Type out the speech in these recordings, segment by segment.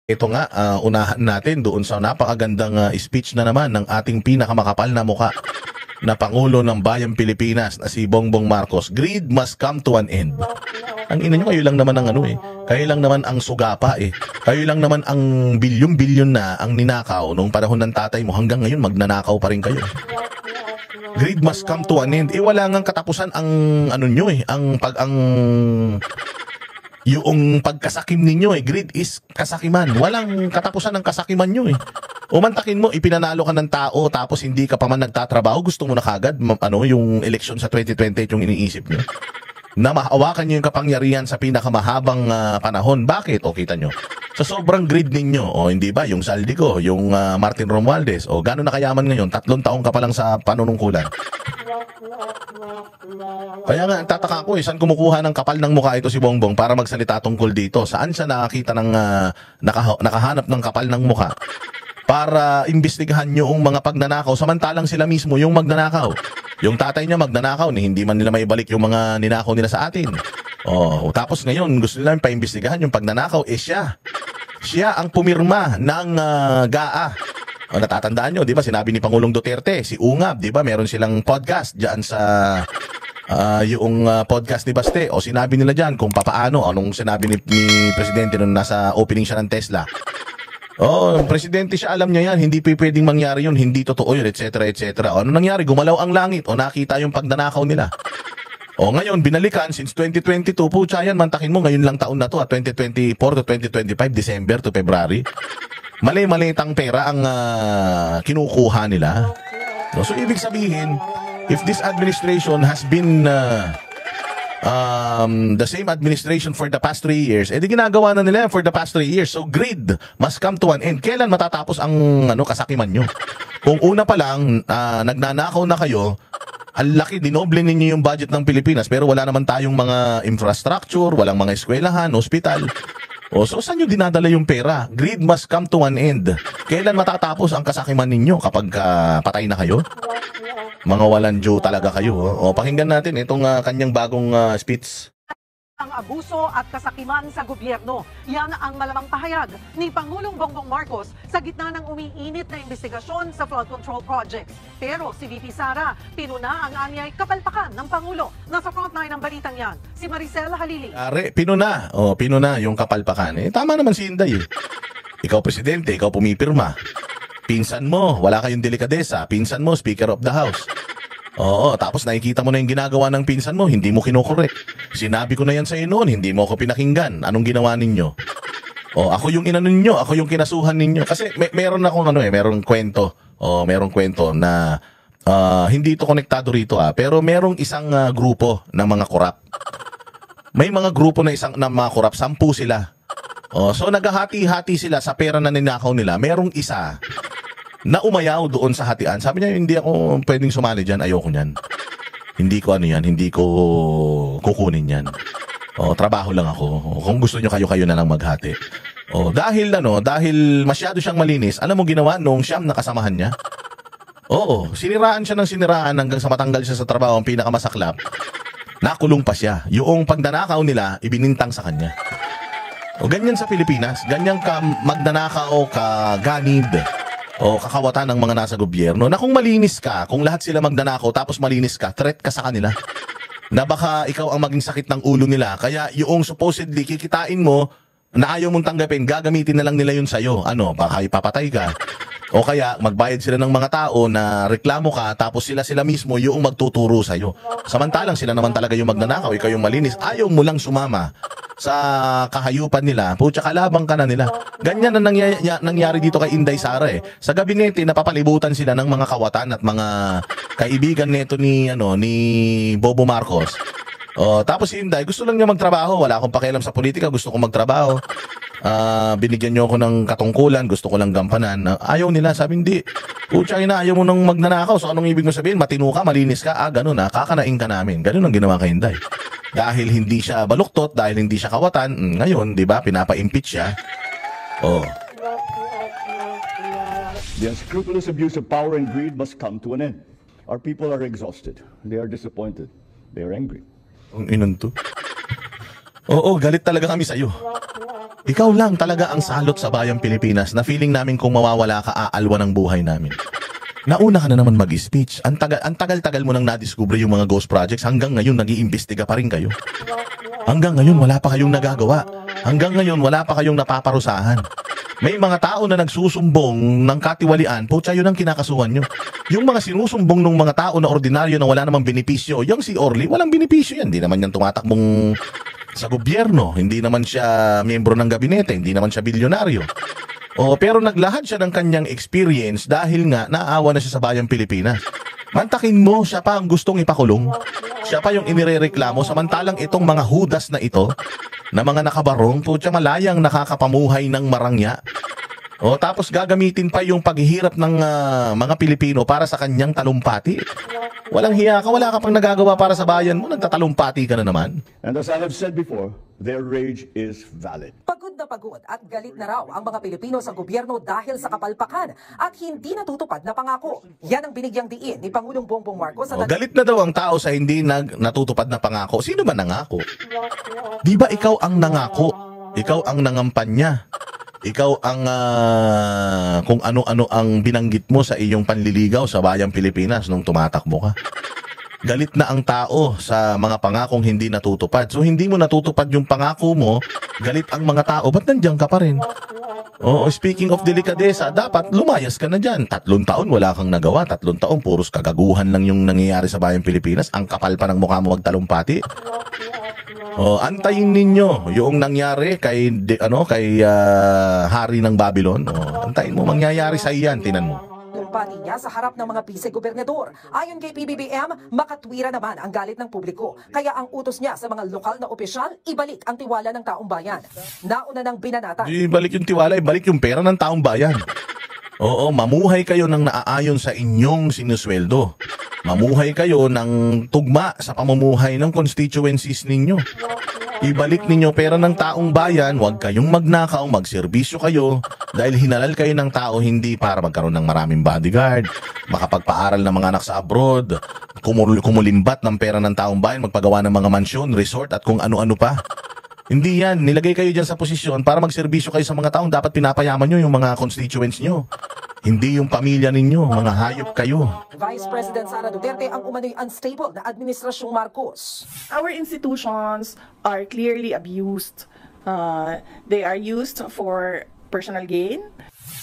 Ito nga, unahan natin doon sa napakagandang speech na naman ng ating pinakamakapal na muka na Pangulo ng Bayang Pilipinas na si Bongbong Marcos. Greed must come to an end. Ang ina nyo, kayo lang naman ang kayo lang naman ang sugapa Kayo lang naman ang bilyon-bilyon na ang ninakaw noong panahon ng tatay mo. Hanggang ngayon, magnanakaw pa rin kayo. Greed must come to an end. Wala ngang katapusan ang yung pagkasakim ninyo Greed is kasakiman. Walang katapusan ng kasakiman nyo Umantakin mo, ipinanalo ka ng tao tapos hindi ka pa man nagtatrabaho, gusto mo na kagad yung eleksyon sa 2028 yung iniisip nyo. Na mahawakan nyo yung kapangyarihan sa pinakamahabang panahon. Bakit? Kita nyo. Sa sobrang greed ninyo, hindi ba, yung Saldico, yung Martin Romualdez, gano'n na kayaman ngayon, 3 taong ka pa lang sa panunungkulan. Kaya nga, tataka ko saan kumukuha ng kapal ng mukha ito si Bongbong para magsalita tungkol dito. Saan siya nakakita ng nakahanap ng kapal ng mukha para imbestigahan yung mga pagnanakaw, samantalang sila mismo yung magnanakaw. Yung tatay niya magnanakaw, hindi man nila maibalik yung mga ninakaw nila sa atin. Tapos ngayon, gusto nila paimbestigahan yung pagnanakaw, siya ang pumirma ng GAA. Natatandaan nyo, di ba, sinabi ni Pangulong Duterte, si Ungab, di ba, meron silang podcast dyan sa yung podcast ni Baste. Sinabi nila dyan kung papaano, anong sinabi ni Presidente nung nasa opening siya ng Tesla. Presidente siya, alam niya yan, hindi pwedeng mangyari yun, hindi totoo yun, etc. etc. Ano nangyari? Gumalaw ang langit nakita yung pagnanakaw nila. Ngayon, binalikan since 2022, pucha yan, mantakin mo, ngayon lang taon na to, 2024 to 2025, December to February. Mali-malitang pera ang kinukuha nila. So, ibig sabihin, if this administration has been the same administration for the past 3 years, di ginagawa na nila for the past 3 years. So, greed must come to an end. Kailan matatapos ang kasakiman nyo? Kung una pa lang, nagnanakaw na kayo, ang laki, dinoble ninyo yung budget ng Pilipinas, pero wala naman tayong mga infrastructure, walang mga eskwelahan, hospital. So saan nyo dinadala yung pera? Greed must come to an end. Kailan matatapos ang kasakiman ninyo kapag patay na kayo? Mga walang Diyo talaga kayo. Pakinggan natin itong kanyang bagong speech. Ang abuso at kasakiman sa gobyerno. Yan ang malamang pahayag ni Pangulong Bongbong Marcos sa gitna ng umiinit na investigasyon sa flood control projects. Pero si VP Sara, pinuna ang anyay kapalpakan ng Pangulo. Nasa frontline ng balitang yan, si Maricel Halili. Pinuna yung kapalpakan. Tama naman si Inday. Ikaw presidente, ikaw pumipirma. Pinsan mo, wala kayong delikadesa. Pinsan mo, Speaker of the House. Tapos nakikita mo na yung ginagawa ng pinsan mo, hindi mo kinokorek. Sinabi ko na yan sa iyo noon, hindi mo ako pinakinggan. Anong ginawa ninyo? Ako yung inano ninyo, ako yung kinasuhan ninyo. Kasi meron akong merong kwento. Merong kwento na hindi ito konektado rito pero merong isang grupo ng mga korap. May mga grupo na mga korap, 10 sila. So naghahati-hati sila sa pera na ninakaw nila. Merong isa na umayaw doon sa hatian. Sabi niya, hindi ako pwedeng sumali dyan, ayoko niyan. Hindi ko hindi ko kukunin yan. Trabaho lang ako. Kung gusto nyo kayo na lang maghati. Dahil masyado siyang malinis, alam mo ginawa nung siyam na kasamahan niya? Siniraan siya ng siniraan hanggang sa matanggal siya sa trabaho, ang pinakamasaklap. Nakulong pa siya. Yung pagnanakaw nila, ibinintang sa kanya. Ganyan sa Pilipinas. Ganyan ka magnanakaw, kaganid, kakawatan ng mga nasa gobyerno, na kung malinis ka, kung lahat sila magnanakaw tapos malinis ka, threat ka sa kanila. Na baka ikaw ang maging sakit ng ulo nila. Kaya yung supposedly kikitain mo, na ayaw mong tanggapin, gagamitin na lang nila yun sa'yo. Baka ipapatay ka. O kaya magbayad sila ng mga tao na reklamo ka, tapos sila mismo yung magtuturo sa'yo. Samantalang sila naman talaga yung magnanakaw, ikaw yung malinis. Ayaw mo lang sumama sa kahayupan nila, pucha, kalabang ka na nila. Ganyan na nangyari dito kay Inday Sara Sa gabinete, napapalibutan sila ng mga kawatan at mga kaibigan nito ni Bobo Marcos. Tapos si Inday, gusto lang niya magtrabaho. Wala akong pakialam sa politika, gusto ko magtrabaho. Binigyan niyo ako ng katungkulan, gusto ko lang gampanan. Ayaw nila, sabi hindi. Pucha, ayaw mo nang magnanakaw. So anong ibig mo sabihin? Matino ka, malinis ka, ganun kakanain ka namin. Ganun ang ginawa kay Inday. Dahil hindi siya baluktot, dahil hindi siya kawatan, ngayon, di ba, pinapa-impeach siya. The unscrupulous abuse of power and greed must come to an end. Our people are exhausted. They are disappointed. They are angry. Ang inon to. Galit talaga kami sa'yo. Ikaw lang talaga ang salot sa bayang Pilipinas na feeling namin kung mawawala ka, aalwa ng buhay namin. Nauna ka na naman mag-speech. Ang tagal-tagal mo nang nadiskubre yung mga ghost projects. Hanggang ngayon, nag-iimbestiga pa rin kayo. Hanggang ngayon, wala pa kayong nagagawa. Hanggang ngayon, wala pa kayong napaparusahan. May mga tao na nagsusumbong ng katiwalian, putya yun ang kinakasuhan nyo. Yung mga sinusumbong ng mga tao na ordinaryo na wala namang benepisyo, yung si Orly, walang benepisyo yan. Hindi naman yan tumatakbong sa gobyerno. Hindi naman siya miyembro ng gabinete. Hindi naman siya bilyonaryo. Pero naglahad siya ng kanyang experience dahil nga naawa na siya sa bayang Pilipinas. Mantakin mo, siya pa ang gustong ipakulong. Siya pa yung inirereklamo, samantalang itong mga hudas na ito, na mga nakabarong, putya malayang nakakapamuhay ng marangya. Tapos gagamitin pa yung paghihirap ng mga Pilipino para sa kanyang talumpati. Walang hiya ka, wala ka pang nagagawa para sa bayan mo, nagtatalumpati ka na naman. And as I have said before, their rage is valid. Pagod na pagod at galit na raw ang mga Pilipino sa gobyerno dahil sa kapalpakan at hindi natutupad na pangako. Yan ang binigyang diin ni Pangulong Bongbong Marcos sa galit na daw ang tao sa hindi natutupad na pangako. Sino ba nangako? Di ba ikaw ang nangako? Ikaw ang nangampanya. Ikaw ang kung ano-ano ang binanggit mo sa iyong panliligaw sa bayang Pilipinas nung tumatakbo ka. Galit na ang tao sa mga pangakong hindi natutupad. So hindi mo natutupad yung pangako mo, galit ang mga tao. Ba't nandiyan ka pa rin? Speaking of delikadesa, dapat lumayas ka na dyan. 3 taon wala kang nagawa. 3 taon puros kagaguhan lang yung nangyayari sa bayang Pilipinas. Ang kapal pa ng mukha mo magtalumpati. Antayin ninyo yung nangyari kay hari ng Babylon. Antayin mo mangyayari sa iyan, tinan mo. Lumpati niya sa harap ng mga vice-gobernador. Ayon kay PBBM, makatwira naman ang galit ng publiko. Kaya ang utos niya sa mga lokal na opisyal, ibalik ang tiwala ng taong bayan. Nauna ng binanatan. Ibalik yung tiwala, ibalik yung pera ng taong bayan. Mamuhay kayo ng naaayon sa inyong sinusweldo. Mamuhay kayo ng tugma sa pamumuhay ng constituencies ninyo. Ibalik ninyo pera ng taong bayan, huwag kayong magnakaw, magserbisyo kayo dahil hinalal kayo ng tao hindi para magkaroon ng maraming bodyguard, makapagpaaral ng mga anak sa abroad, kumulimbat ng pera ng taong bayan, magpagawa ng mga mansyon, resort at kung ano-ano pa. Hindi yan. Nilagay kayo dyan sa posisyon para magserbisyo kayo sa mga taong dapat pinapayaman nyo yung mga constituents nyo. Hindi yung pamilya ninyo. Mga hayop kayo. Vice President Sara Duterte ang umano'y unstable na Administrasyong Marcos. Our institutions are clearly abused. They are used for personal gain.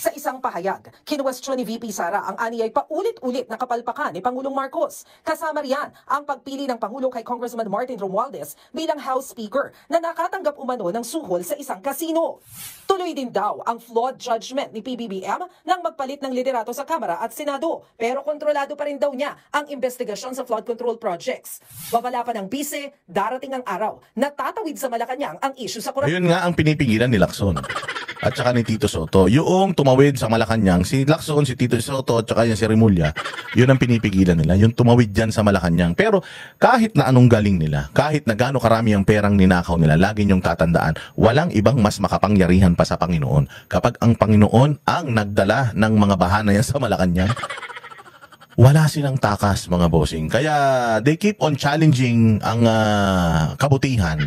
Sa isang pahayag, kinuwestiyon ni VP Sara ang aniyay paulit-ulit na kapalpakan ni Pangulong Marcos. Kasama riyan ang pagpili ng Pangulo kay Congressman Martin Romualdez bilang House Speaker na nakatanggap umano ng suhol sa isang kasino. Tuloy din daw ang flawed judgment ni PBBM nang magpalit ng liderato sa Kamara at Senado. Pero kontrolado pa rin daw niya ang investigasyon sa flood control projects. Babala pa ng bise, darating ang araw na tatawid sa Malacanang ang issue sa korupsyon. Ayun nga ang pinipigilan ni Lacson. At saka ni Tito Soto. Yung tumawid sa Malacanang, si Lacson, si Tito Soto, at saka yan si Remulla, yun ang pinipigilan nila. Yung tumawid dyan sa Malacanang. Pero kahit na anong galing nila, kahit na gaano karami ang perang ninakaw nila, lagi niyong tatandaan, walang ibang mas makapangyarihan pa sa Panginoon. Kapag ang Panginoon ang nagdala ng mga bahana yan sa Malacanang, wala silang takas, mga bossing. Kaya they keep on challenging ang kabutihan.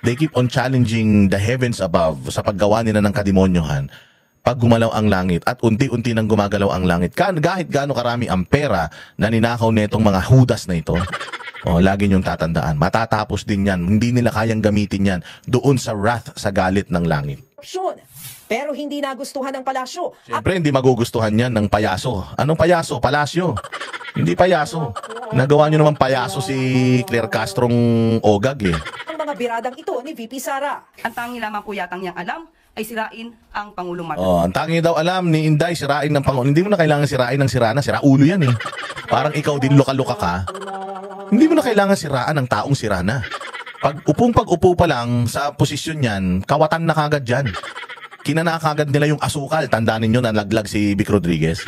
They keep on challenging the heavens above sa paggawa nila ng kademonyohan. Pag gumalaw ang langit at unti-unti nang gumagalaw ang langit, kahit gaano karami ang pera na ninakaw netong mga hudas na ito, lagi niyong tatandaan, matatapos din yan. Hindi nila kayang gamitin yan doon sa wrath, sa galit ng langit. Pero hindi nagustuhan ng palasyo. Siyempre, hindi magugustuhan yan ng payaso. Anong payaso? Palasyo. Hindi payaso. Nagawa nyo naman payaso si Claire Castrong Ogag eh. Ang mga biradang ito ni VP Sara. Ang tangi lamang po yatang niyang alam ay sirain ang Pangulong Marcos. Ang tangi daw alam ni Inday, sirain ng Pangulong. Hindi mo na kailangan sirain ng sirana. Sira ulo yan eh. Parang ikaw din luka-luka ka. Hindi mo na kailangan siraan ng taong sirana. Pag upo pa lang sa posisyon yan, kawatan na kagad dyan. Kinanakagad nila yung asukal. Tandaan ninyo na laglag si Vic Rodriguez.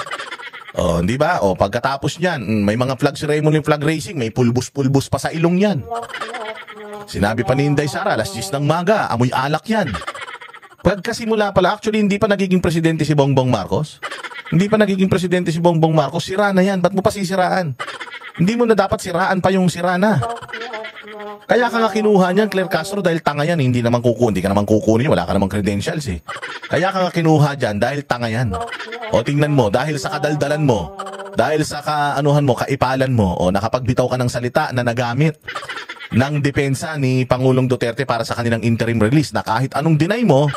Di ba? Pagkatapos niyan, may mga flag ceremony, flag racing, may pulbus-pulbus pa sa ilong yan. Sinabi pa ni Inday Sara, alas 10 ng maga, amoy alak yan. Pagkasimula pala, actually hindi pa nagiging presidente si Bongbong Marcos. Hindi pa nagiging presidente si Bongbong Marcos, sira na yan. Ba't mo pa sisiraan? Hindi mo na dapat siraan pa yung sira na. Kaya ka nga kinuha niyan, Claire Castro, dahil tanga yan. Hindi ka naman kukunin, wala ka namang credentials eh. Kaya ka nga kinuha dyan dahil tanga yan. O tingnan mo, dahil sa kadaldalan mo, dahil sa kaipalan mo, o nakapagbitaw ka ng salita na nagamit ng depensa ni Pangulong Duterte para sa kanilang interim release na kahit anong deny mo,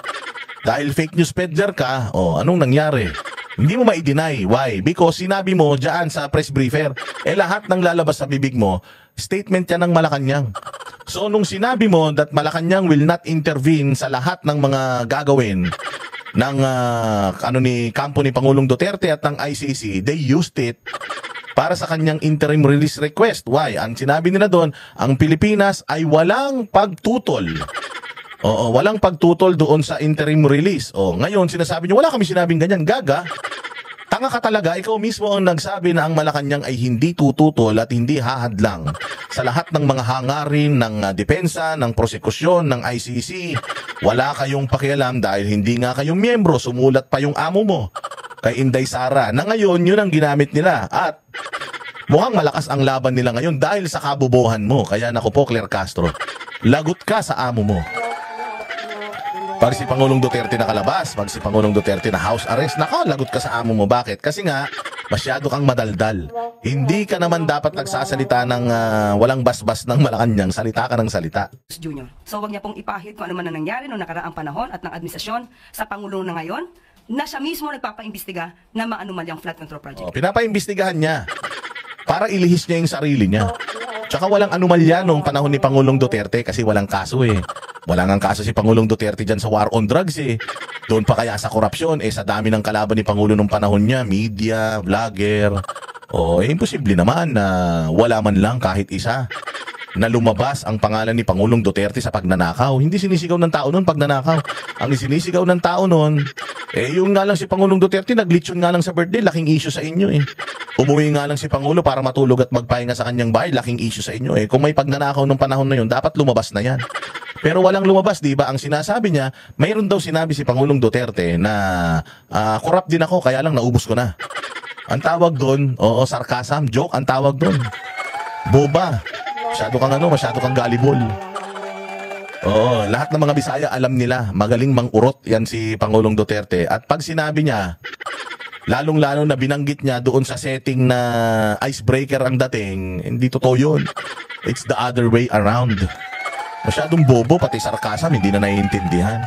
dahil fake news peddler ka, o anong nangyari? Hindi mo ma-deny. Why? Because sinabi mo dyan sa press briefer, lahat ng lalabas sa bibig mo, statement yan ng Malacanang. So nung sinabi mo that Malacanang will not intervene sa lahat ng mga gagawin ng ni kampo ni Pangulong Duterte at ng ICC, they used it para sa kanyang interim release request. Why? Ang sinabi nila doon, ang Pilipinas ay walang pagtutol. Oo, walang pagtutol doon sa interim release. O, ngayon sinasabi niyo, wala kami sinabing ganyan. Gaga, tanga ka talaga. Ikaw mismo ang nagsabi na ang Malacanang ay hindi tututol at hindi hahadlang sa lahat ng mga hangarin ng depensa, ng prosekusyon, ng ICC. Wala kayong pakialam dahil hindi nga kayong miyembro. Sumulat pa yung amo mo kay Inday Sara na ngayon yun ang ginamit nila. At mukhang malakas ang laban nila ngayon dahil sa kabobohan mo. Kaya naku po, Claire Castro, lagot ka sa amo mo. Pag si Pangulong Duterte nakalabas, pag si Pangulong Duterte na house arrest, lagot ka sa amo mo. Bakit? Kasi nga, masyado kang madaldal. Hindi ka naman dapat nagsasalita ng walang basbas ng Malacanang. Salita ka ng salita. Junior. So wag niya pong ipahid kung ano man ang nangyari noong nakaraang panahon at ng administrasyon sa Pangulo na ngayon na siya mismo nagpapaimbestiga na maanumalyang flood control project. Pinapaimbestigahan niya para ilihis niya yung sarili niya. Tsaka walang anomalya noong panahon ni Pangulong Duterte kasi walang kaso eh. Wala ngang kaso si Pangulong Duterte dyan sa war on drugs eh. Doon pa kaya sa korupsyon sa dami ng kalaban ni Pangulo noong panahon niya, media, vlogger. Imposible naman na wala man lang kahit isa na lumabas ang pangalan ni Pangulong Duterte sa pagnanakaw. Hindi sinisigaw ng tao noon pagnanakaw. Ang sinisigaw ng tao noon, yung nga lang si Pangulong Duterte, naglitsyon nga lang sa birthday, laking issue sa inyo eh. Umuwi nga lang si Pangulo para matulog at magpahinga sa kanyang bahay, laking issue sa inyo eh. Kung may pagnanakaw nung panahon na yun, dapat lumabas na yan. Pero walang lumabas, di ba? Ang sinasabi niya, mayroon daw sinabi si Pangulong Duterte na corrupt din ako, kaya lang naubos ko na. Ang tawag doon, sarcasm, joke, ang tawag doon. Boba. Masyado kang galibol. Lahat ng mga Bisaya alam nila, magaling mang-urot yan si Pangulong Duterte. At pag sinabi niya, lalong-lalo na binanggit niya doon sa setting na icebreaker ang dating, hindi totoo yun. It's the other way around. Masyadong bobo, pati sarcasm, hindi na naiintindihan.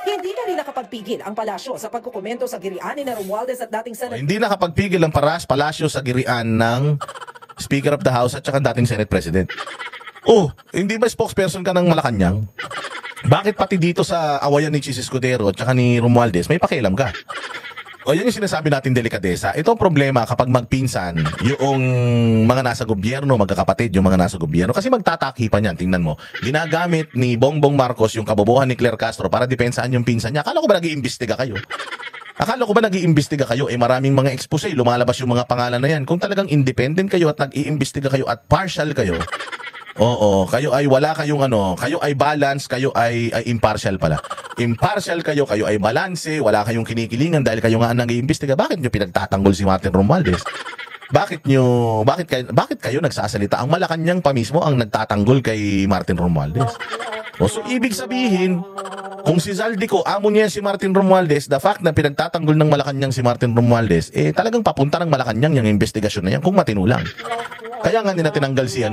Hindi na rin nakapagpigil ang palasyo sa pagkukomento sa girian ni Romualdez at dating Senate. Hindi nakapagpigil ang palasyo sa girian ng Speaker of the House at saka dating Senate President. Hindi ba spokesperson ka ng Malacanang? Bakit pati dito sa awayan ni Chis Escudero at saka ni Romualdez, may pakialam ka? Yan yung sinasabi natin delikadesa. Ito ang problema kapag magpinsan yung mga nasa gobyerno, magkakapatid yung mga nasa gobyerno. Kasi magtatakipan yan, tingnan mo. Ginagamit ni Bongbong Marcos yung kabobohan ni Claire Castro para dipensaan yung pinsan niya. Akala ko ba nag-iimbestiga kayo? Maraming mga expose, lumalabas yung mga pangalan na yan. Kung talagang independent kayo at nag-iimbestiga kayo at partial kayo, kayo ay wala kayong kayo ay balance, kayo ay impartial pala. Impartial kayo ay balanse, wala kayong kinikilingan dahil kayo nga ang nag-iimbestiga. Bakit nyo pinagtatanggol si Martin Romualdez? Bakit kayo nagsasalita? Ang Malacanang pa mismo ang nagtatanggol kay Martin Romualdez. So ibig sabihin, kung si Zaldico, amo niya si Martin Romualdez, the fact na pinagtatanggol ng Malacanang si Martin Romualdez, talagang papunta ng Malacanang yung investigasyon na yan kung matino lang. Kaya nga nila tinanggal si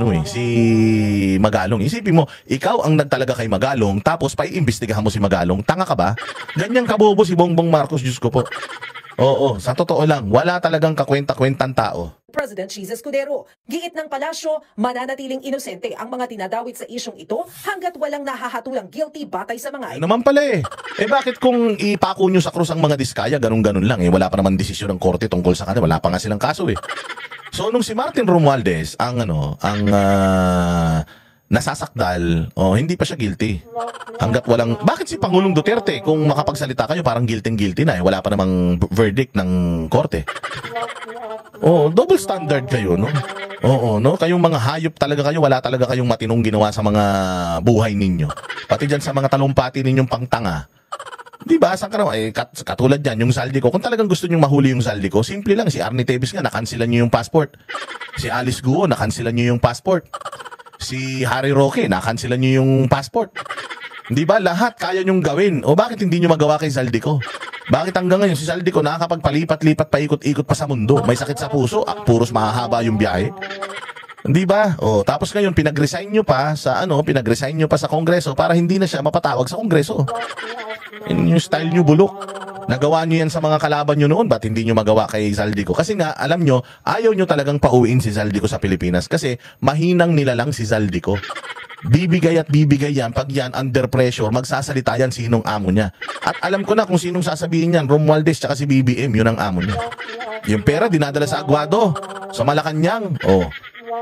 Magalong. Isipin mo, ikaw ang nagtalaga kay Magalong, tapos paiimbestigahan mo si Magalong. Tanga ka ba? Ganyan kabobo si Bongbong Marcos, Diyos ko po. Sa totoo lang, wala talagang kakwenta-kwentang tao. President Chis Escudero, giit ng palasyo, mananatiling inosente ang mga tinadawit sa isyong ito hanggat walang nahahatulang guilty batay sa mga Ay naman pala bakit kung ipako nyo sa krus ang mga diskaya, ganun-ganun lang wala pa naman desisyon ng korte tungkol sa kanila, wala pa nga silang kaso So nung si Martin Romualdez ang nasasakdal, hindi pa siya guilty. Hanggat walang, bakit si Pangulong Duterte kung makapagsalita kayo parang guilty na wala pa namang verdict ng korte. Double standard kayo, no? Kayong mga hayop talaga kayo, wala talaga kayong matinong ginawa sa mga buhay ninyo. Pati dyan sa mga talumpati ninyong pangtanga. Diba? Saan ka naman? Katulad yan, yung Zaldico. Kung talagang gusto nyong mahuli yung Zaldico, simple lang. Si Arnie Teves nga, nakansilan nyo yung passport. Si Alice Guo, nakansilan nyo yung passport. Si Harry Roque, nakansilan nyo yung passport. Di ba? Lahat kaya nyong gawin. O bakit hindi nyo magawa kay Zaldico? Bakit hanggang ngayon si Zaldico nakakapagpalipat-lipat paikot-ikot pa sa mundo? May sakit sa puso, puros mahahaba yung biyahe. Di ba? O, tapos ngayon pinag-resign nyo pa sa pinag-resign nyo pa sa Kongreso para hindi na siya mapatawag sa Kongreso. Yun yung style nyo, bulok. Nagawa nyo yan sa mga kalaban nyo noon, ba't hindi nyo magawa kay Zaldico? Kasi nga, alam nyo, ayaw nyo talagang pauwiin si Zaldico sa Pilipinas kasi mahinang nilalang si Zaldico. Bibigay at bibigay yan, pag yan under pressure, magsasalita yan sinong amo niya. At alam ko na kung sinong sasabihin yan, Romualdez tsaka si BBM, yun ang amo niya. Yung pera dinadala sa Aguado, sa Malacanang,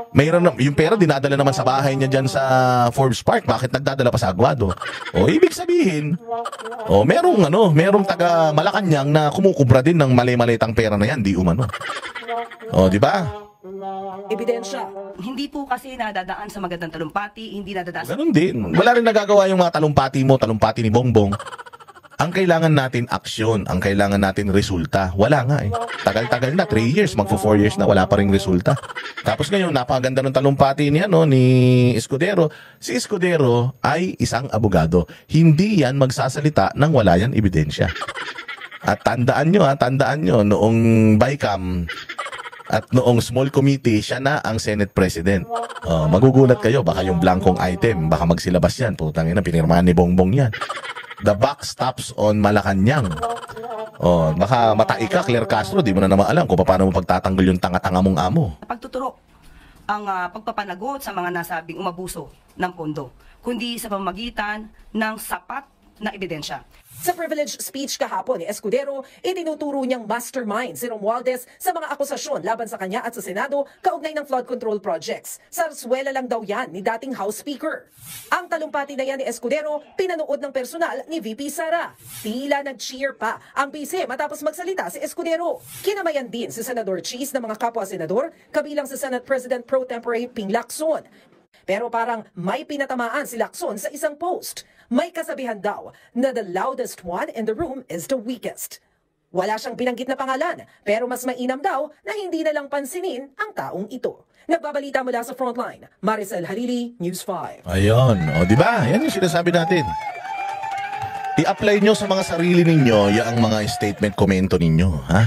mayroon na, yung pera dinadala naman sa bahay niya dyan sa Forbes Park. Bakit nagdadala pa sa Aguado? Ibig sabihin, merong taga Malacanang na kumukubra din ng mali-malitang pera na yan, di umano. Di ba? Ebidensya. Hindi po kasi nadadaan sa magandang talumpati, hindi nadadaan sa... Ganun din. Wala rin nagagawa yung mga talumpati mo, talumpati ni Bongbong. Ang kailangan natin aksyon, ang kailangan natin resulta. Wala nga eh. Tagal-tagal na, 3 years, magpo 4 years na, wala pa ring resulta. Tapos ngayon, napakaganda ng talumpati niya, ni Escudero. Si Escudero ay isang abogado. Hindi yan magsasalita nang wala yan ebidensya. At tandaan nyo, noong BICAM at noong small committee, siya na ang Senate President. Magugulat kayo, baka yung blankong item, baka magsilabas yan. Putang ina, pinirmahan ni Bongbong yan. The buck stops on Malacanang. Baka matai ka, Claire Castro, di mo na naman alam kung paano mo pagtatanggol yung tanga-tanga mong amo. Pagtuturo ang pagpapanagot sa mga nasabing umabuso ng pondo, kundi sa pamamagitan ng sapat na ebidensya. Sa privilege speech kahapon ni Escudero, itinuturo niyang mastermind si Romualdez sa mga akusasyon laban sa kanya at sa Senado kaugnay ng flood control projects. Sarswela lang daw yan ni dating House Speaker. Ang talumpati na yan ni Escudero, pinanood ng personal ni VP Sara. Tila nag-cheer pa ang PC matapos magsalita si Escudero. Kinamayan din si Senador Cheese ng mga kapwa-senador, kabilang si Senate President Pro Tempore Ping Lacson. Pero parang may pinatamaan si Lacson sa isang post. May kasabihan daw na the loudest one in the room is the weakest. Wala siyang binanggit na pangalan, pero mas mainam daw na hindi na lang pansinin ang taong ito. Nagbabalita mula sa Frontline, Maricel Halili, News 5. Ayun, di ba? Yan yung sinasabi natin. I-apply nyo sa mga sarili ninyo yung mga statement komento ninyo, ha?